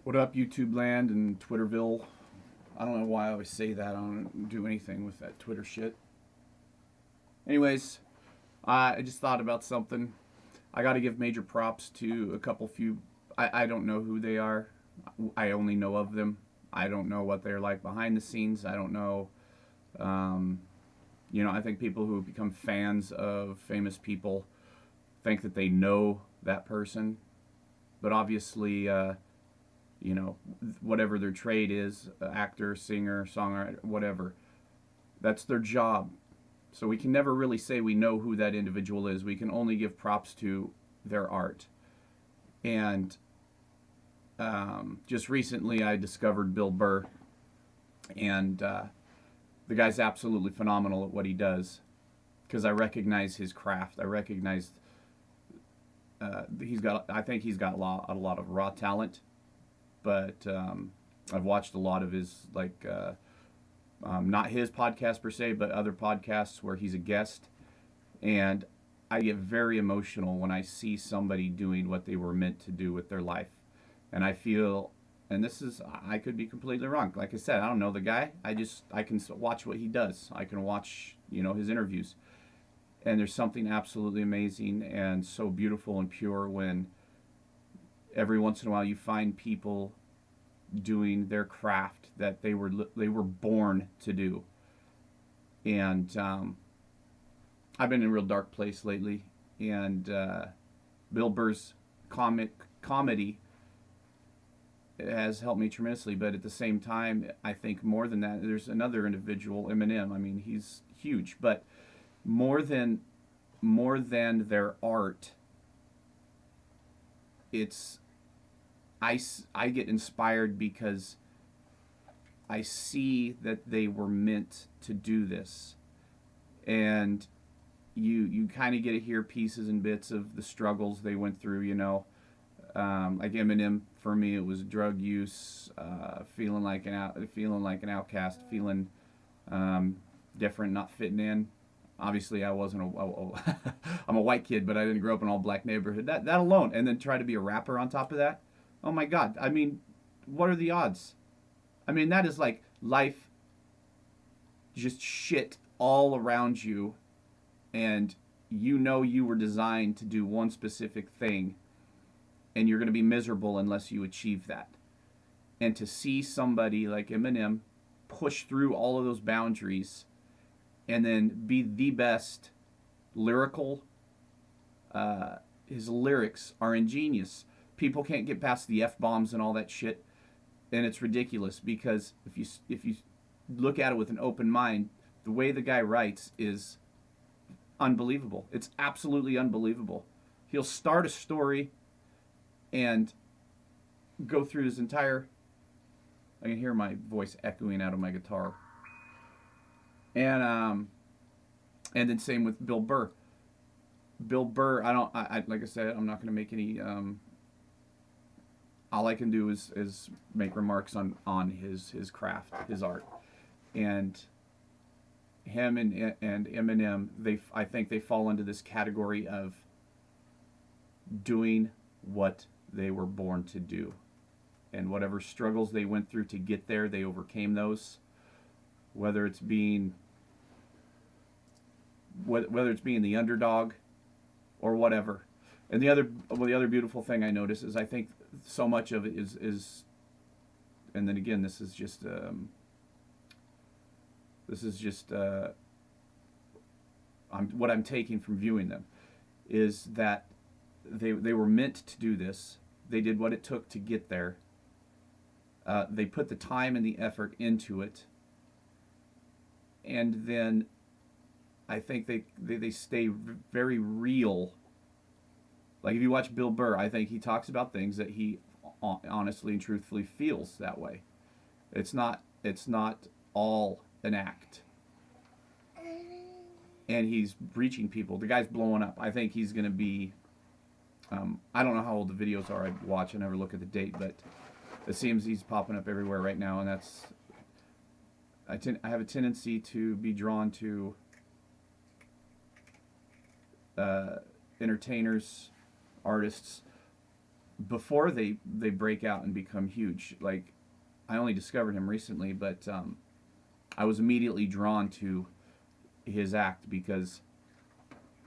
What up, YouTube land and Twitterville? I don't know why I always say that. I don't do anything with that Twitter shit. Anyways, I just thought about something. I got to give major props to a couple few. I don't know who they are. I only know of them. I don't know what they're like behind the scenes. I don't know. Um, I think people who become fans of famous people think that they know that person. But obviously, whatever their trade is, actor, singer, songwriter, whatever, that's their job. So we can never really say we know who that individual is. We can only give props to their art. And just recently, I discovered Bill Burr, and the guy's absolutely phenomenal at what he does because I recognize his craft. I recognize he's got. I think he's got a lot of raw talent, but I've watched a lot of his not his podcast per se, but other podcasts where he's a guest, and I get very emotional when I see somebody doing what they were meant to do with their life, and I feel, and this is, I could be completely wrong. Like I said, I don't know the guy. I can watch what he does. I can watch his interviews, and there's something absolutely amazing and so beautiful and pure when every once in a while you find people doing their craft that they were born to do. And I've been in a real dark place lately, and Bill Burr's comedy has helped me tremendously. But at the same time, I think more than that, there's another individual, Eminem. I mean, he's huge, but more than their art, it's I get inspired because I see that they were meant to do this, and you kind of get to hear pieces and bits of the struggles they went through. Like Eminem, for me, it was drug use, feeling like an outcast, feeling different, not fitting in. Obviously, I wasn't I'm a white kid, but I didn't grow up in an all black neighborhood. That alone, and then try to be a rapper on top of that. Oh my God! I mean, what are the odds? I mean, that is like life, just shit all around you, and you were designed to do one specific thing, and you're going to be miserable unless you achieve that. And to see somebody like Eminem push through all of those boundaries and then be the best lyrical, his lyrics are ingenious. People can't get past the F bombs and all that shit, and it's ridiculous because if you look at it with an open mind, the way the guy writes is unbelievable. It's absolutely unbelievable. He'll start a story and go through his entire. I can hear my voice echoing out of my guitar. And then same with Bill Burr. Bill Burr, I like I said, I'm not going to make any. All I can do is make remarks on his craft, his art, and him and Eminem. I think they fall into this category of doing what they were born to do, and whatever struggles they went through to get there, they overcame those. Whether it's being the underdog or whatever. And the other beautiful thing I notice is I think so much of it is and then again this is just what I'm taking from viewing them is that they were meant to do this. They did what it took to get there. They put the time and the effort into it, and then I think they stay very real. Like if you watch Bill Burr, I think he talks about things that he honestly and truthfully feels that way. It's not all an act. And he's reaching people. The guy's blowing up. I think he's going to be. I don't know how old the videos are. I watch. I never look at the date, but it seems he's popping up everywhere right now, and that's. I have a tendency to be drawn to entertainers, artists before they break out and become huge. Like, I only discovered him recently, but I was immediately drawn to his act because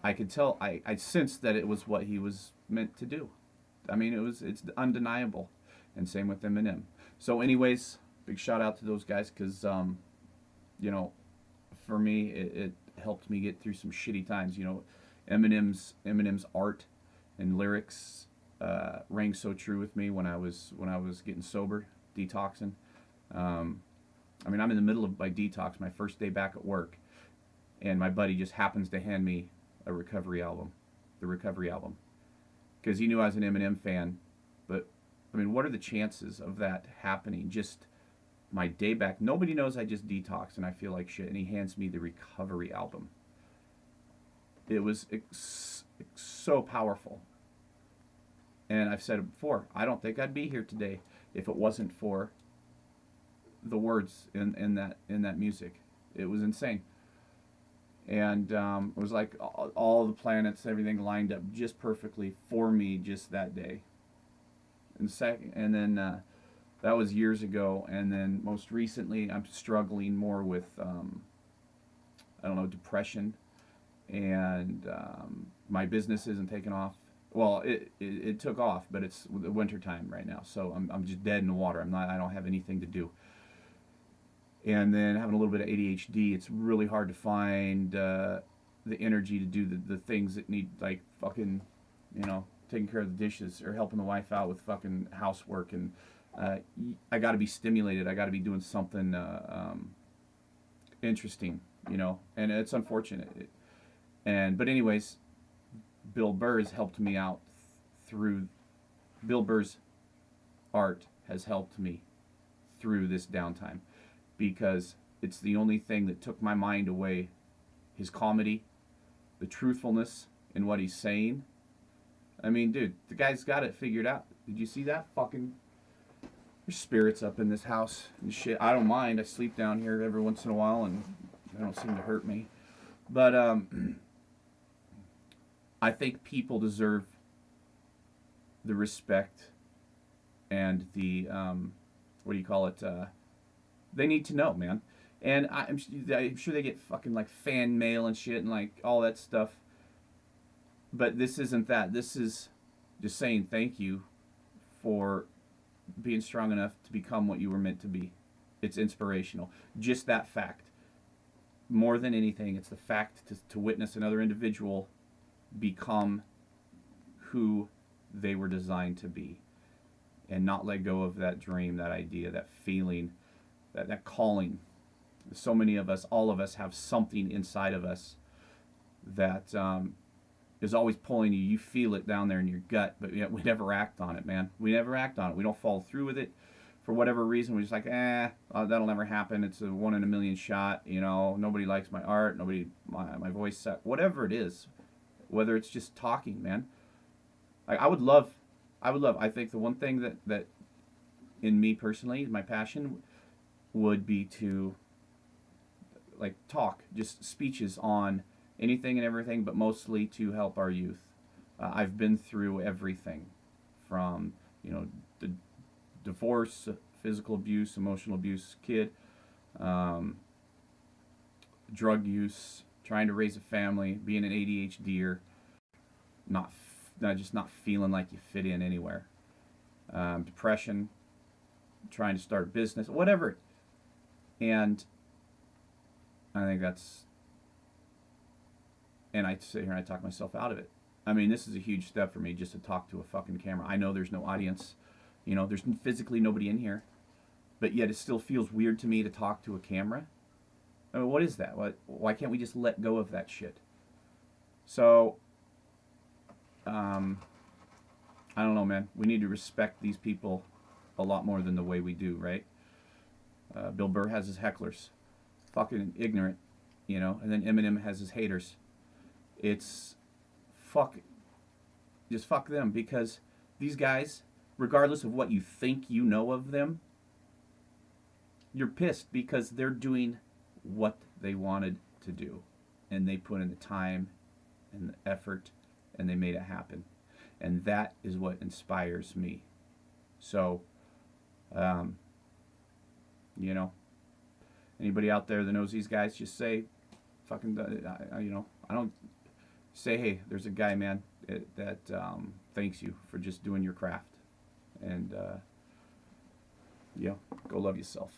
I could tell, I sensed that it was what he was meant to do. I mean, it's undeniable, and same with Eminem. So, anyways, big shout out to those guys because you know, for me, it helped me get through some shitty times. You know, Eminem's art and lyrics rang so true with me when I was getting sober, detoxing. Um, I mean, I'm in the middle of my detox, my first day back at work, and my buddy just happens to hand me a recovery album, the recovery album, because he knew I was an Eminem fan. But I mean, what are the chances of that happening? Just my day back. Nobody knows I just detoxed and I feel like shit. And he hands me the recovery album. It was so powerful. And I've said it before. I don't think I'd be here today if it wasn't for the words in that music. It was insane. And it was like all the planets, everything lined up just perfectly for me just that day. And then that was years ago. And then most recently, I'm struggling more with I don't know, depression, and my business isn't taking off. Well, it took off, but it's the winter time right now, so I'm just dead in the water. I don't have anything to do. And then having a little bit of ADHD, it's really hard to find the energy to do the things that need, like fucking, you know, taking care of the dishes or helping the wife out with fucking housework. And I got to be stimulated. I got to be doing something interesting, you know. And it's unfortunate. But anyways, Bill Burr has helped me out through. Bill Burr's art has helped me through this downtime, because it's the only thing that took my mind away. His comedy, the truthfulness in what he's saying. I mean, dude, the guy's got it figured out. Did you see that? Fucking, there's spirits up in this house and shit. I don't mind. I sleep down here every once in a while, and they don't seem to hurt me. But I think people deserve the respect and the what do you call it? They need to know, man. And I'm sure they get fucking like fan mail and shit and like all that stuff. But this isn't that. This is just saying thank you for being strong enough to become what you were meant to be. It's inspirational. Just that fact. More than anything, it's the fact to witness another individual become who they were designed to be, and not let go of that dream, that idea, that feeling, that calling. So many of us, all of us, have something inside of us that is always pulling you. You feel it down there in your gut, but yet we never act on it, man. We never act on it. We don't follow through with it for whatever reason. We're just like, that'll never happen. It's a 1 in a million shot. You know, nobody likes my art. My voice set. Whatever it is, whether it's just talking, man. I would love. I think the one thing that in me personally, my passion would be to like talk, just speeches on anything and everything, but mostly to help our youth. I've been through everything from, you know, the divorce, physical abuse, emotional abuse, kid, drug use, trying to raise a family, being an ADHDer, not feeling like you fit in anywhere, depression, trying to start a business, whatever. And I think and I sit here and I talk myself out of it. I mean, this is a huge step for me, just to talk to a fucking camera. I know there's no audience, you know, there's physically nobody in here, but yet it still feels weird to me to talk to a camera. I mean, what is that? Why can't we just let go of that shit? So, I don't know, man. We need to respect these people a lot more than the way we do, right? Bill Burr has his hecklers, fucking ignorant, you know, and then Eminem has his haters. It's just fuck them, because these guys, regardless of what you think you know of them, you're pissed because they're doing what they wanted to do, and they put in the time and the effort, and they made it happen. and that is what inspires me. So, um, you know, anybody out there that knows these guys, just say, fucking, you know, I don't say, hey, there's a guy, man, that thanks you for just doing your craft, and you know, go love yourself.